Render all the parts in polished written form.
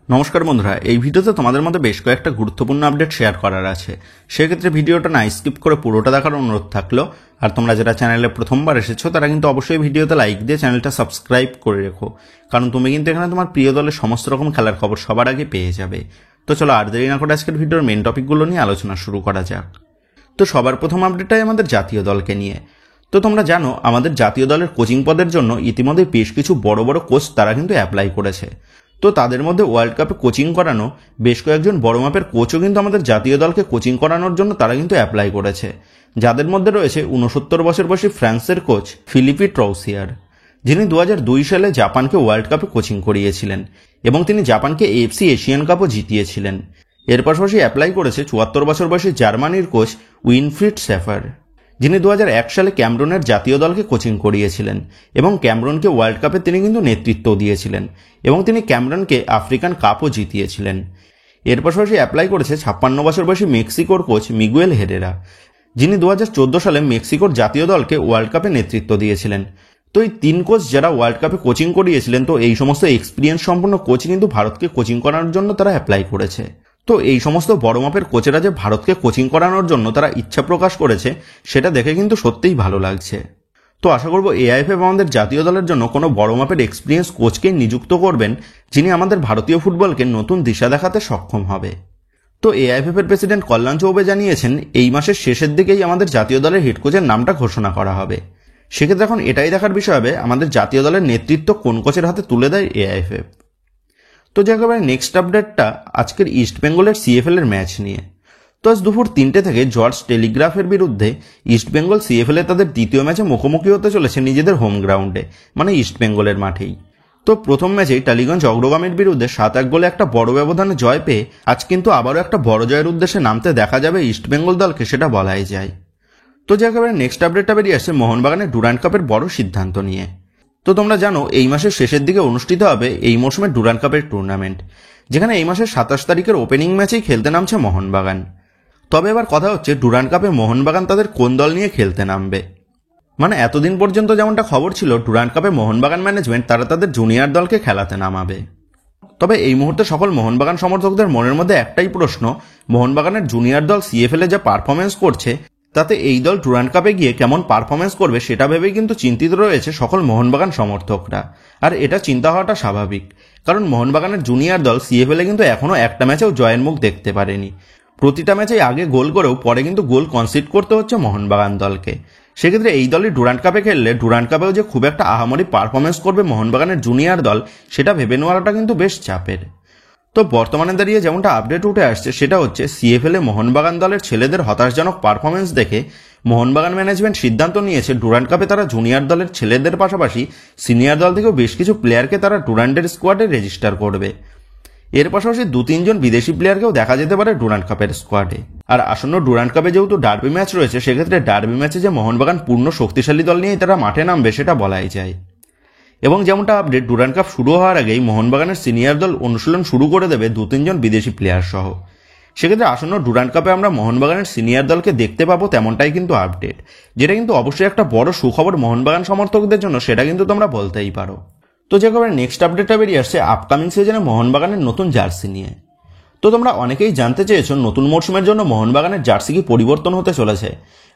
নমস্কার বন্ধুরা, এই ভিডিওতে তোমাদের মধ্যে বেশ কয়েকটা গুরুত্বপূর্ণ আপডেট শেয়ার করার আছে। সেক্ষেত্রে ভিডিওটা না স্কিপ করে পুরোটা দেখার অনুরোধ থাকলো। আর তোমরা যারা চ্যানেলে প্রথমবার এসেছো তারা কিন্তু অবশ্যই ভিডিওতে লাইক দিয়ে চ্যানেলটা সাবস্ক্রাইব করে রেখো, কারণ তুমি কিন্তু এখানে তোমার প্রিয় দলের সমস্ত রকম খেলার খবর সবার আগে পেয়ে যাবে। তো চলো আর দেরি না করে আজকের ভিডিওর মেন টপিকগুলো নিয়ে আলোচনা শুরু করা যাক। তো সবার প্রথম আপডেটটাই আমাদের জাতীয় দলকে নিয়ে। তো তোমরা জানো আমাদের জাতীয় দলের কোচিং পদের জন্য ইতিমধ্যে বেশ কিছু বড় বড় কোচ তারা কিন্তু অ্যাপ্লাই করেছে। তো তাদের মধ্যে ওয়ার্ল্ড কাপে কোচিং করানো বেশ কয়েকজন বড় মাপের কোচও কিন্তু আমাদের জাতীয় দলকে কোচিং করানোর জন্য তারা কিন্তু অ্যাপ্লাই করেছে, যাদের মধ্যে রয়েছে 69 বছর বয়সী ফ্রান্সের কোচ ফিলিপি ট্রাউসিয়ার, যিনি 2002 সালে জাপানকে ওয়ার্ল্ড কাপে কোচিং করিয়েছিলেন এবং তিনি জাপানকে এএফসি এশিয়ান কাপও জিতিয়েছিলেন। এর পাশাপাশি অ্যাপ্লাই করেছে 74 বছর বয়সী জার্মানির কোচ উইনফ্রিড শেফার, যিনি 2001 সালে ক্যামরুনের জাতীয় দলকে কোচিং করিয়েছিলেন এবং ক্যামরুনকে ওয়ার্ল্ড কাপে তিনি কিন্তু নেতৃত্ব দিয়েছিলেন এবং তিনি ক্যামরুনকে আফ্রিকান কাপও জিতিয়েছিলেন। এর পাশাপাশি অ্যাপ্লাই করেছে 56 বছর বয়সী মেক্সিকোর কোচ মিগুয়েল হেরেরা, যিনি 2014 সালে মেক্সিকোর জাতীয় দলকে ওয়ার্ল্ড কাপে নেতৃত্ব দিয়েছিলেন। তো এই তিন কোচ যারা ওয়ার্ল্ড কাপে কোচিং করিয়েছিলেন, তো এই সমস্ত এক্সপিরিয়েন্স সম্পন্ন কোচ কিন্তু ভারতকে কোচিং করানোর জন্য তারা অ্যাপ্লাই করেছে। তো এই সমস্ত বড় মাপের কোচেরা যে ভারতকে কোচিং করানোর জন্য তারা ইচ্ছা প্রকাশ করেছে, সেটা দেখে কিন্তু সত্যিই ভালো লাগছে। তো আশা করব এআইএফএফ আমাদের জাতীয় দলের জন্য কোনো বড় মাপের এক্সপিরিয়েন্স কোচকে নিযুক্ত করবেন, যিনি আমাদের ভারতীয় ফুটবলকে নতুন দিশা দেখাতে সক্ষম হবে। তো এআইএফএফ এর প্রেসিডেন্ট কল্যাণ চৌবে জানিয়েছেন এই মাসের শেষের দিকেই আমাদের জাতীয় দলের হেড কোচের নামটা ঘোষণা করা হবে। সেক্ষেত্রে এখন এটাই দেখার বিষয় হবে আমাদের জাতীয় দলের নেতৃত্ব কোন কোচের হাতে তুলে দেয় এআইএফএফ। তো যে একেবারে নেক্সট আপডেটটা আজকের ইস্ট বেঙ্গলের সিএফএল এর ম্যাচ নিয়ে। তো আজ দুপুর 3টে থেকে জর্জ টেলিগ্রাফের বিরুদ্ধে ইস্ট বেঙ্গল সিএফএল এ তাদের দ্বিতীয় ম্যাচে মুখোমুখি হতে চলেছে নিজেদের হোম গ্রাউন্ডে, মানে ইস্ট বেঙ্গলের মাঠেই। তো প্রথম ম্যাচেই টালিগঞ্জ অগ্রগামীর বিরুদ্ধে 7-1 গোলে একটা বড় ব্যবধানে জয় পেয়ে আজ কিন্তু আবারও একটা বড় জয়ের উদ্দেশ্যে নামতে দেখা যাবে ইস্ট বেঙ্গল দলকে, সেটা বলাই যায়। তো যে একেবারে নেক্সট আপডেটটা বেরিয়ে আসছে মোহনবাগানের ডুরান্ড কাপের বড় সিদ্ধান্ত নিয়ে। তো তোমরা জানো এই মাসের শেষের দিকে অনুষ্ঠিত হবে এই মৌসুমের ডুরান্ড কাপের টুর্নামেন্ট, যেখানে এই মাসের 27 তারিখের ওপেনিং ম্যাচেই খেলতে নামছে মোহনবাগান। তবে এবার কথা হচ্ছে ডুরান্ড কাপে মোহনবাগান তাদের কোন দল নিয়ে খেলতে নামবে। মানে এতদিন পর্যন্ত যেমনটা খবর ছিল ডুরান্ড কাপে মোহনবাগান ম্যানেজমেন্ট তারা তাদের জুনিয়র দলকে খেলাতে নামাবে। তবে এই মুহূর্তে সকল মোহনবাগান সমর্থকদের মনের মধ্যে একটাই প্রশ্ন, মোহনবাগানের জুনিয়র দল সিএফএল এ যা পারফরমেন্স করছে তাতে এই দল ডুরান্ড কাপে গিয়ে কেমন পারফরমেন্স করবে সেটা ভেবেই কিন্তু চিন্তিত রয়েছে সকল মোহনবাগান সমর্থকরা। আর এটা চিন্তা হওয়াটা স্বাভাবিক, কারণ মোহনবাগানের জুনিয়র দল সিএফএল এ কিন্তু এখনও একটা ম্যাচেও জয়ের মুখ দেখতে পারেনি। প্রতিটা ম্যাচেই আগে গোল করেও পরে কিন্তু গোল কনসিড করতে হচ্ছে মোহনবাগান দলকে। সেক্ষেত্রে এই দলই ডুরান্ড কাপে খেললে ডুরান্ড কাপেও যে খুব একটা আহামরি পারফরমেন্স করবে মোহনবাগানের জুনিয়র দল, সেটা ভেবে নেওয়াটা কিন্তু বেশ চাপের। তো বর্তমানে দাঁড়িয়ে যেমনটা আপডেট উঠে আসছে সেটা হচ্ছে সিএফএল এ মোহনবাগান দলের ছেলেদের হতাশজনক পারফরমেন্স দেখে মোহনবাগান ম্যানেজমেন্ট সিদ্ধান্ত নিয়েছে ডুরান্ড কাপে তারা জুনিয়র দলের ছেলেদের পাশাপাশি সিনিয়র দল থেকেও বেশ কিছু প্লেয়ারকে তারা ডুরান্ডের স্কোয়াডে রেজিস্টার করবে। এর পাশাপাশি 2-3 জন বিদেশি প্লেয়ারকেও দেখা যেতে পারে ডুরান্ড কাপের স্কোয়াডে। আর আসন্ন ডুরান্ড কাপে যেহেতু ডার্বি ম্যাচ রয়েছে, সেক্ষেত্রে ডার্বি ম্যাচে যে মোহনবাগান পূর্ণ শক্তিশালী দল নিয়েই তারা মাঠে নামবে সেটা বলাই যায়। এবং যেমনটা আপডেট ডুরান্ড কাপ শুরু হওয়ার আগেই মোহনবাগানের সিনিয়র দল অনুশীলন শুরু করে দেবে 2-3 জন বিদেশি প্লেয়ার সহ। সেক্ষেত্রে আসন্ন ডুরান্ড কাপে আমরা মোহনবাগানের সিনিয়র দলকে দেখতে পাবো তেমনটাই কিন্তু আপডেট, যেটা কিন্তু অবশ্যই একটা বড় সুখবর মোহনবাগান সমর্থকদের জন্য, সেটা কিন্তু তোমরা বলতেই পারো। তো যে একেবারে নেক্সট আপডেটটা বেরিয়ে আসছে আপকামিং সিজনে মোহনবাগানের নতুন জার্সি নিয়ে। তো তোমরা অনেকেই জানতে চেয়েছো নতুন মরশুমের জন্য মোহনবাগানের জার্সি কি পরিবর্তন হতে চলেছে,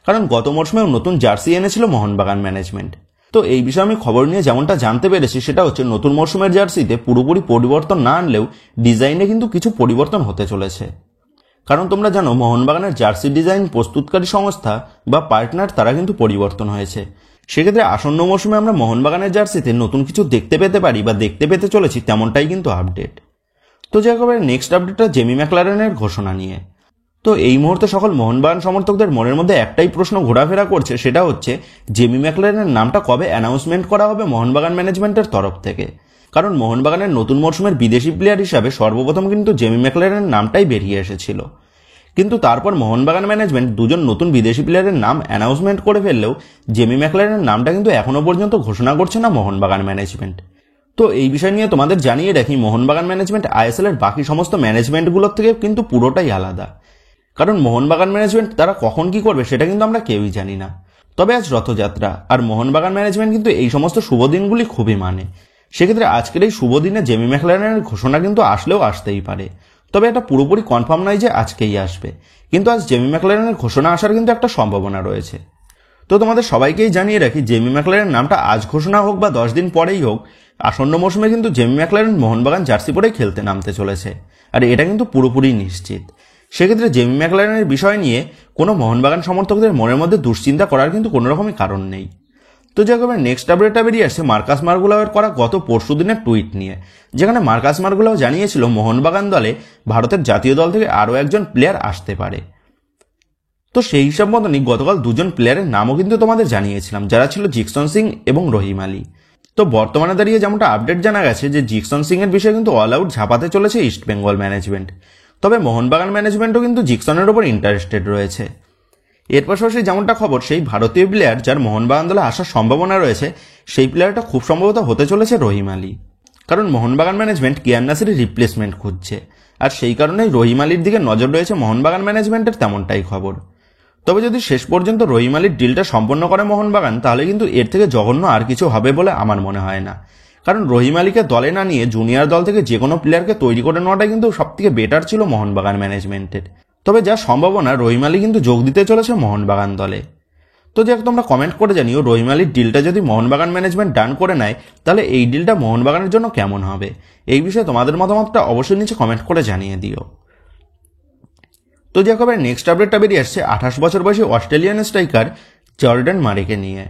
কারণ গত মরশুমেও নতুন জার্সি এনেছিল মোহনবাগান ম্যানেজমেন্ট। তো এই বিষয়ে আমি খবর নিয়ে যেমনটা জানতে পেরেছি সেটা হচ্ছে নতুন মরশুমের জার্সিতে পুরোপুরি পরিবর্তন না আনলেও ডিজাইনে কিন্তু কিছু পরিবর্তন হতে চলেছে। কারণ তোমরা জানো মোহনবাগানের জার্সি ডিজাইন প্রস্তুতকারী সংস্থা বা পার্টনার তারা কিন্তু পরিবর্তন হয়েছে। সেক্ষেত্রে আসন্ন মরশুমে আমরা মোহনবাগানের জার্সিতে নতুন কিছু দেখতে পেতে পারি বা দেখতে পেতে চলেছি তেমনটাই কিন্তু আপডেট। তো যে একেবারে নেক্সট আপডেটটা জেমি ম্যাকলারেনের ঘোষণা নিয়ে। তো এই মুহূর্তে সকল মোহনবাগান সমর্থকদের মনের মধ্যে একটাই প্রশ্ন ঘোরাফেরা করছে, সেটা হচ্ছে জেমি ম্যাকলারেনের নামটা কবে অ্যানাউন্সমেন্ট করা হবে মোহনবাগান ম্যানেজমেন্টের তরফ থেকে। কারণ মোহনবাগানের নতুন মরশুমের বিদেশি প্লেয়ার হিসাবে সর্বপ্রথম কিন্তু জেমি ম্যাকলারেনের নামটাই বেরিয়ে এসেছিল, কিন্তু তারপর মোহনবাগান ম্যানেজমেন্ট 2 জন নতুন বিদেশি প্লেয়ারের নাম অ্যানাউন্সমেন্ট করে ফেললেও জেমি ম্যাকলারেনের নামটা কিন্তু এখনো পর্যন্ত ঘোষণা করছে না মোহনবাগান ম্যানেজমেন্ট। তো এই বিষয় নিয়ে তোমাদের জানিয়ে রাখি মোহনবাগান ম্যানেজমেন্ট আইএসএল এর বাকি সমস্ত ম্যানেজমেন্টগুলোর থেকে কিন্তু পুরোটাই আলাদা, কারণ মোহনবাগান ম্যানেজমেন্ট তারা কখন কি করবে সেটা কিন্তু আমরা কেউই জানি না। তবে আজ রথযাত্রা, আর মোহনবাগান ম্যানেজমেন্ট কিন্তু এই সমস্ত শুভ দিনগুলি খুবই মানে। সেক্ষেত্রে আজকের এই শুভ দিনে জেমি ম্যাকলারেনের ঘোষণা কিন্তু আসলেও আসতেই পারে, তবে এটা পুরোপুরি কনফার্ম নয় যে আজকেই আসবে, কিন্তু আজ জেমি ম্যাকলারেনের ঘোষণা আসার কিন্তু একটা সম্ভাবনা রয়েছে। তো তোমাদের সবাইকেই জানিয়ে রাখি, জেমি ম্যাকলারেনের নামটা আজ ঘোষণা হোক বা 10 দিন পরেই হোক, আসন্ন মৌসুমে কিন্তু জেমি ম্যাকলারেন মোহনবাগান জার্সি পরেই খেলতে নামতে চলেছে, আর এটা কিন্তু পুরোপুরি নিশ্চিত। সেক্ষেত্রে জেমি ম্যাকলারেনের বিষয় নিয়ে কোনো মোহনবাগান সমর্থকদের মনের মধ্যে দুশ্চিন্তা করার কিন্তু কোনো রকমই কারণ নেই। তো যাকে নেক্সট আপডেটটা বেরিয়ে আসছে মার্কাস মার্গুলাওয়ের করা গত পরশু দিনের টুইট নিয়ে, যেখানে মার্কাস মার্গুলাও জানিয়েছিল মোহনবাগান দলে ভারতের জাতীয় দল থেকে আরও একজন প্লেয়ার আসতে পারে। তো সেই হিসাব মতনই গতকাল দুজন প্লেয়ারের নামও কিন্তু তোমাদের জানিয়েছিলাম, যারা ছিল জিকসন সিং এবং রহিম আলী। তো বর্তমানে দাঁড়িয়ে যেমনটা আপডেট জানা গেছে যে জিকসন সিং এর বিষয়ে কিন্তু অল আউট ঝাঁপাতে চলেছে ইস্ট বেঙ্গল ম্যানেজমেন্ট, তবে মোহনবাগান ম্যানেজমেন্টও কিন্তু জিকসনের ওপর ইন্টারেস্টেড রয়েছে। এর পাশাপাশি যেমনটা খবর, সেই ভারতীয় প্লেয়ার যার মোহনবাগান দলে আসার সম্ভাবনা রয়েছে, সেই প্লেয়ারটা খুব সম্ভবত হতে চলেছে রহিম আলী, কারণ মোহনবাগান ম্যানেজমেন্ট কিয়ান নাসিরের রিপ্লেসমেন্ট খুঁজছে, আর সেই কারণেই রহিম আলীর দিকে নজর রয়েছে মোহনবাগান ম্যানেজমেন্টের, তেমনটাই খবর। তবে যদি শেষ পর্যন্ত রহিম আলীর ডিলটা সম্পন্ন করে মোহনবাগান, তাহলে কিন্তু এর থেকে জঘন্য আর কিছু হবে বলে আমার মনে হয় না, কারণ রহিম আলীকে দলে না নিয়ে জুনিয়র দল থেকে যে কোনো প্লেয়ারকে তৈরি করে নেওয়াটাই কিন্তু সবথেকে বেটার ছিল মোহনবাগান ম্যানেজমেন্টের। তবে যা সম্ভাবনা রহিম আলী কিন্তু যোগ দিতে চলেছে মোহনবাগান দলে। তো যাক, তোমরা কমেন্ট করে জানিও রহিম আলীর ডিলটা যদি মোহনবাগান ম্যানেজমেন্ট ডান করে নেয়, তাহলে এই ডিলটা মোহনবাগানের জন্য কেমন হবে। এই বিষয়ে তোমাদের মতামতটা অবশ্যই নিচে কমেন্ট করে জানিয়ে দিও। তো যাক, এবার নেক্সট আপডেটটা বেরিয়ে আসছে 28 বছর বয়সী অস্ট্রেলিয়ান স্ট্রাইকার জর্ডান মারিকে নিয়ে।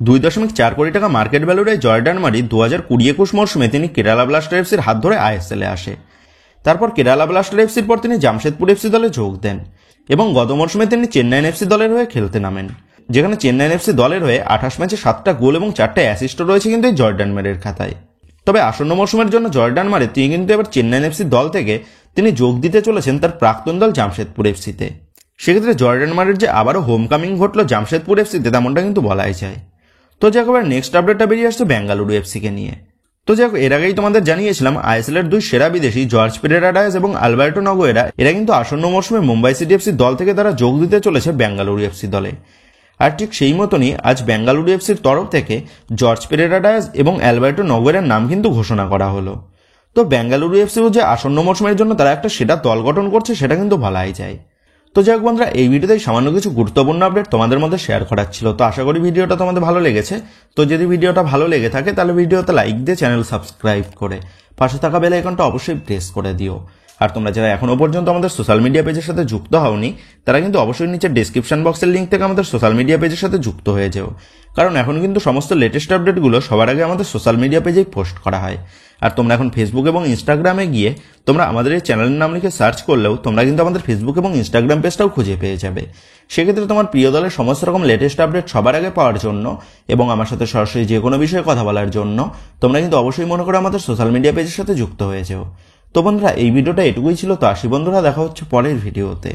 2.4 কোটি টাকা মার্কেট ভ্যালুর এই জর্ডান মারি 2020-21 মরশুমে তিনি কেরালা ব্লাস্টার এফসির হাত ধরে আইএসএলে আসে। তারপর কেরালা ব্লাস্টার এফসির পর তিনি জামশেদপুর এফসি দলে যোগ দেন এবং গত মরশুমে তিনি চেন্নাইন এফসি দলের হয়ে খেলতে নামেন, যেখানে চেন্নাইন এফসি দলের হয়ে 28 ম্যাচে 7টা গোল এবং 4টা অ্যাসিস্ট রয়েছে কিন্তু এই জর্ডান মারির খাতায়। তবে আসন্ন মরশুমের জন্য জর্ডান মারি তিনি কিন্তু এবার চেন্নাইন এফসি দল থেকে তিনি যোগ দিতে চলেছেন তার প্রাক্তন দল জামশেদপুর এফসিতে। সেক্ষেত্রে জর্ডান মারির যে আবারও হোমকামিং ঘটল জামশেদপুর এফসিতে, তেমনটা কিন্তু বলাই যায়। তো যাক, এবার নেক্সট আপডেটটা বেরিয়ে আসছে বেঙ্গালুরু এফসিকে নিয়ে। তো যাক, এর আগেই তোমাদের জানিয়েছিলাম আইএসএলের দুই সেরা বিদেশি জর্জ পেরেরা ডায়াস এবং আলবার্টো নগোয়েরা এরা কিন্তু আসন্ন মরশুমে মুম্বাই সিটি এফসি দল থেকে তারা যোগ দিতে চলেছে বেঙ্গালুরু এফসি দলে। আর ঠিক সেই মতনই আজ বেঙ্গালুরু এফসির তরফ থেকে জর্জ পেরেরা ডায়াস এবং আলবার্টো নগোয়েরার নাম কিন্তু ঘোষণা করা হলো। তো বেঙ্গালুরু এফসিও যে আসন্ন মরশুমের জন্য তারা একটা সেরা দল গঠন করছে, সেটা কিন্তু বলাই যায়। তো যাক বন্ধুরা, এই ভিডিওতেই সামান্য কিছু গুরুত্বপূর্ণ আপডেট তোমাদের মধ্যে শেয়ার করার ছিল। তো আশা করি ভিডিওটা তোমাদের ভালো লেগেছে। তো যদি ভিডিওটা ভালো লেগে থাকে তাহলে ভিডিওতে লাইক দিয়ে চ্যানেল সাবস্ক্রাইব করে পাশে থাকা বেল আইকনটা অবশ্যই প্রেস করে দিও। আর তোমরা যারা এখনো পর্যন্ত আমাদের সোশ্যাল মিডিয়া পেজের সাথে যুক্ত হওনি, তারা কিন্তু অবশ্যই নিচে ডেসক্রিপশন বক্সের লিঙ্ক থেকে আমাদের সোশ্যাল মিডিয়া পেজের সাথে যুক্ত হয়ে যাও, কারণ এখন কিন্তু সমস্ত লেটেস্ট আপডেটগুলো সবার আগে আমাদের সোশ্যাল মিডিয়া পেজেই পোস্ট করা হয়। আর তোমরা এখন ফেসবুক এবং ইনস্টাগ্রামে গিয়ে তোমরা আমাদের এই চ্যানেলের নাম লিখে সার্চ করলেও তোমরা কিন্তু আমাদের ফেসবুক এবং ইনস্টাগ্রাম পেজটাও খুঁজে পেয়ে যাবে। সেক্ষেত্রে তোমার প্রিয় দলের সমস্ত রকম লেটেস্ট আপডেট সবার আগে পাওয়ার জন্য এবং আমার সাথে সরাসরি যে কোনো বিষয়ে কথা বলার জন্য তোমরা কিন্তু অবশ্যই মনে করে আমাদের সোশ্যাল মিডিয়া পেজের সাথে যুক্ত হয়ে যাও। তো বন্ধুরা, এই ভিডিওটা এটুকুই ছিল। তো আসি বন্ধুরা, দেখা হচ্ছে পরের ভিডিওতে।